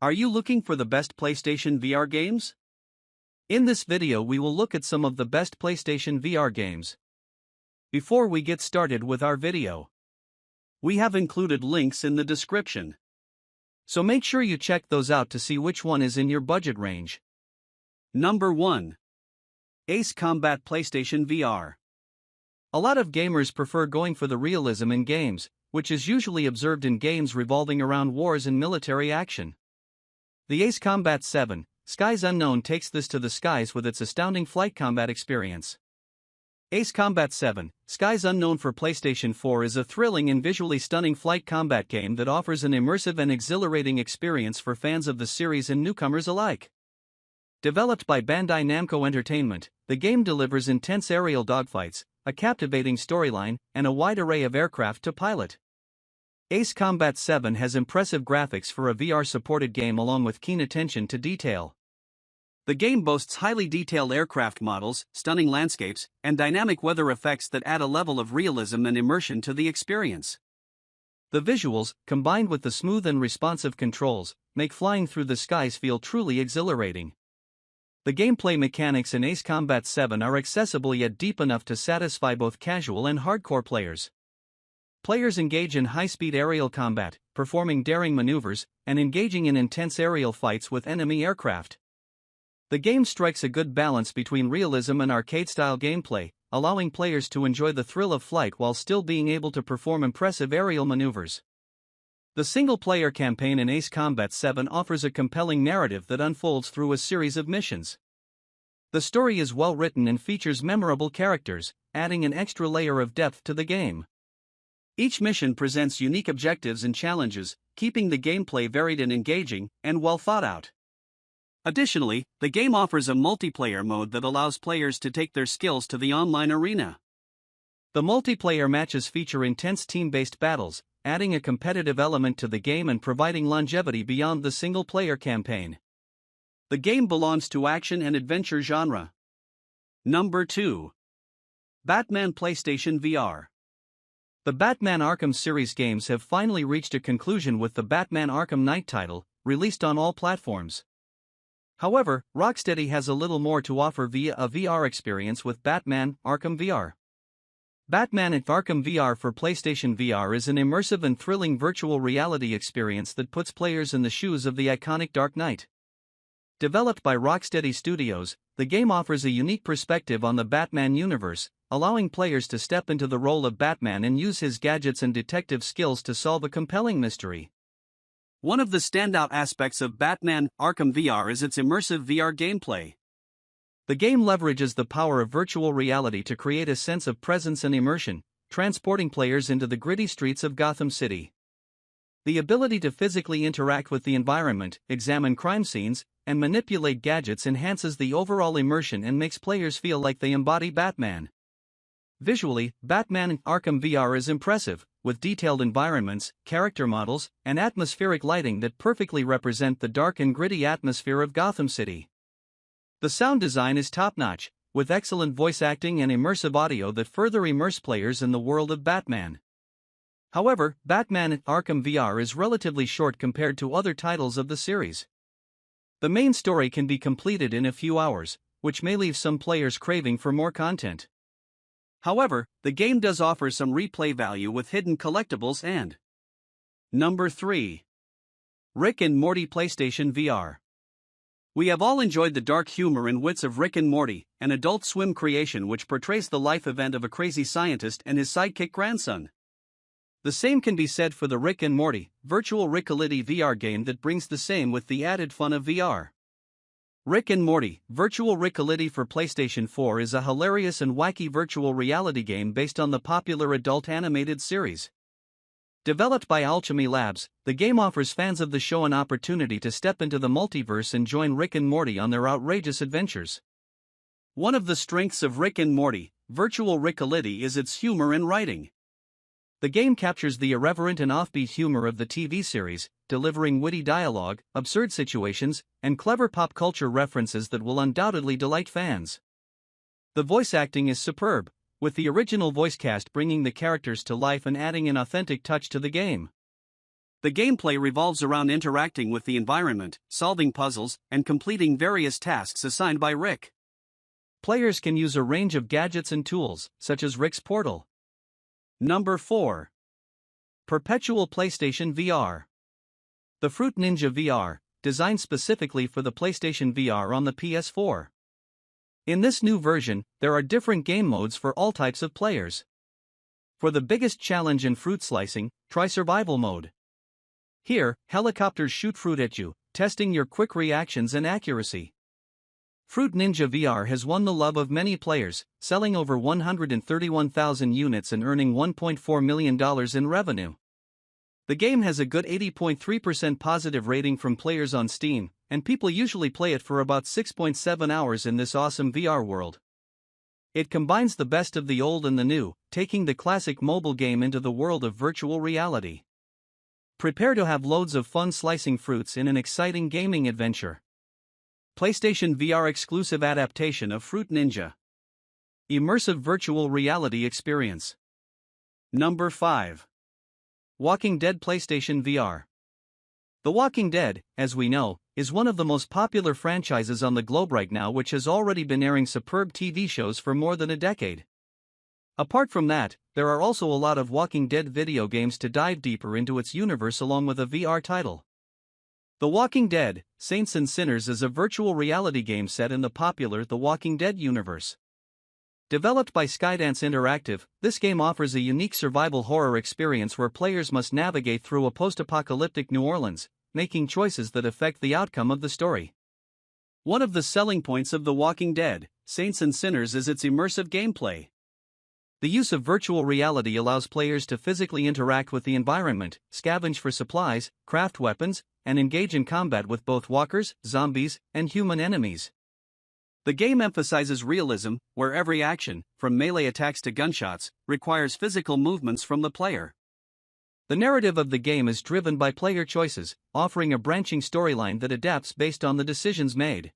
Are you looking for the best PlayStation VR games? In this video we will look at some of the best PlayStation VR games. Before we get started with our video, we have included links in the description. So make sure you check those out to see which one is in your budget range. Number 1. Ace Combat PlayStation VR. A lot of gamers prefer going for the realism in games, which is usually observed in games revolving around wars and military action. The Ace Combat 7, Skies Unknown takes this to the skies with its astounding flight combat experience. Ace Combat 7, Skies Unknown for PlayStation 4 is a thrilling and visually stunning flight combat game that offers an immersive and exhilarating experience for fans of the series and newcomers alike. Developed by Bandai Namco Entertainment, the game delivers intense aerial dogfights, a captivating storyline, and a wide array of aircraft to pilot. Ace Combat 7 has impressive graphics for a VR-supported game along with keen attention to detail. The game boasts highly detailed aircraft models, stunning landscapes, and dynamic weather effects that add a level of realism and immersion to the experience. The visuals, combined with the smooth and responsive controls, make flying through the skies feel truly exhilarating. The gameplay mechanics in Ace Combat 7 are accessible yet deep enough to satisfy both casual and hardcore players. Players engage in high-speed aerial combat, performing daring maneuvers, and engaging in intense aerial fights with enemy aircraft. The game strikes a good balance between realism and arcade-style gameplay, allowing players to enjoy the thrill of flight while still being able to perform impressive aerial maneuvers. The single-player campaign in Ace Combat 7 offers a compelling narrative that unfolds through a series of missions. The story is well written and features memorable characters, adding an extra layer of depth to the game. Each mission presents unique objectives and challenges, keeping the gameplay varied and engaging, and well thought out. Additionally, the game offers a multiplayer mode that allows players to take their skills to the online arena. The multiplayer matches feature intense team-based battles, adding a competitive element to the game and providing longevity beyond the single-player campaign. The game belongs to action and adventure genre. Number 2. Batman PlayStation VR. The Batman Arkham series games have finally reached a conclusion with the Batman Arkham Knight title, released on all platforms. However, Rocksteady has a little more to offer via a VR experience with Batman Arkham VR. Batman Arkham VR for PlayStation VR is an immersive and thrilling virtual reality experience that puts players in the shoes of the iconic Dark Knight. Developed by Rocksteady Studios, the game offers a unique perspective on the Batman universe, allowing players to step into the role of Batman and use his gadgets and detective skills to solve a compelling mystery. One of the standout aspects of Batman Arkham VR is its immersive VR gameplay. The game leverages the power of virtual reality to create a sense of presence and immersion, transporting players into the gritty streets of Gotham City. The ability to physically interact with the environment, examine crime scenes, and manipulate gadgets enhances the overall immersion and makes players feel like they embody Batman. Visually, Batman Arkham VR is impressive, with detailed environments, character models, and atmospheric lighting that perfectly represent the dark and gritty atmosphere of Gotham City. The sound design is top-notch, with excellent voice acting and immersive audio that further immerse players in the world of Batman. However, Batman Arkham VR is relatively short compared to other titles of the series. The main story can be completed in a few hours, which may leave some players craving for more content. However, the game does offer some replay value with hidden collectibles and Number 3. Rick and Morty PlayStation VR. We have all enjoyed the dark humor and wits of Rick and Morty, an Adult Swim creation which portrays the life event of a crazy scientist and his sidekick grandson. The same can be said for the Rick and Morty Virtual Reality VR game that brings the same with the added fun of VR. Rick and Morty Virtual Reality for PlayStation 4 is a hilarious and wacky virtual reality game based on the popular adult animated series. Developed by Alchemy Labs, the game offers fans of the show an opportunity to step into the multiverse and join Rick and Morty on their outrageous adventures. One of the strengths of Rick and Morty Virtual Reality is its humor and writing. The game captures the irreverent and offbeat humor of the TV series, delivering witty dialogue, absurd situations, and clever pop culture references that will undoubtedly delight fans. The voice acting is superb, with the original voice cast bringing the characters to life and adding an authentic touch to the game. The gameplay revolves around interacting with the environment, solving puzzles, and completing various tasks assigned by Rick. Players can use a range of gadgets and tools, such as Rick's portal. Number 4. Perpetual PlayStation VR. The Fruit Ninja VR, designed specifically for the PlayStation VR on the PS4. In this new version, there are different game modes for all types of players. For the biggest challenge in fruit slicing, try Survival Mode. Here, helicopters shoot fruit at you, testing your quick reactions and accuracy. Fruit Ninja VR has won the love of many players, selling over 131,000 units and earning $1.4 million in revenue. The game has a good 80.3% positive rating from players on Steam, and people usually play it for about 6.7 hours in this awesome VR world. It combines the best of the old and the new, taking the classic mobile game into the world of virtual reality. Prepare to have loads of fun slicing fruits in an exciting gaming adventure. PlayStation VR exclusive adaptation of Fruit Ninja. Immersive virtual reality experience. Number 5. Walking Dead PlayStation VR. The Walking Dead, as we know, is one of the most popular franchises on the globe right now, which has already been airing superb TV shows for more than a decade. Apart from that, there are also a lot of Walking Dead video games to dive deeper into its universe along with a VR title. The Walking Dead, Saints and Sinners is a virtual reality game set in the popular The Walking Dead universe. Developed by Skydance Interactive, this game offers a unique survival horror experience where players must navigate through a post-apocalyptic New Orleans, making choices that affect the outcome of the story. One of the selling points of The Walking Dead, Saints and Sinners is its immersive gameplay. The use of virtual reality allows players to physically interact with the environment, scavenge for supplies, craft weapons, and engage in combat with both walkers, zombies, and human enemies. The game emphasizes realism, where every action, from melee attacks to gunshots, requires physical movements from the player. The narrative of the game is driven by player choices, offering a branching storyline that adapts based on the decisions made.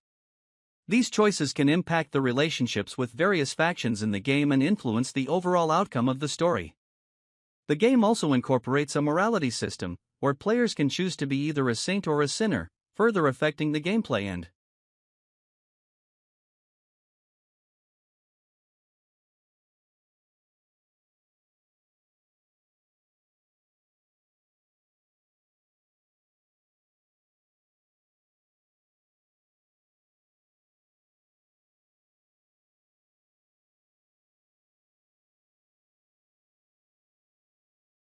These choices can impact the relationships with various factions in the game and influence the overall outcome of the story. The game also incorporates a morality system, where players can choose to be either a saint or a sinner, further affecting the gameplay and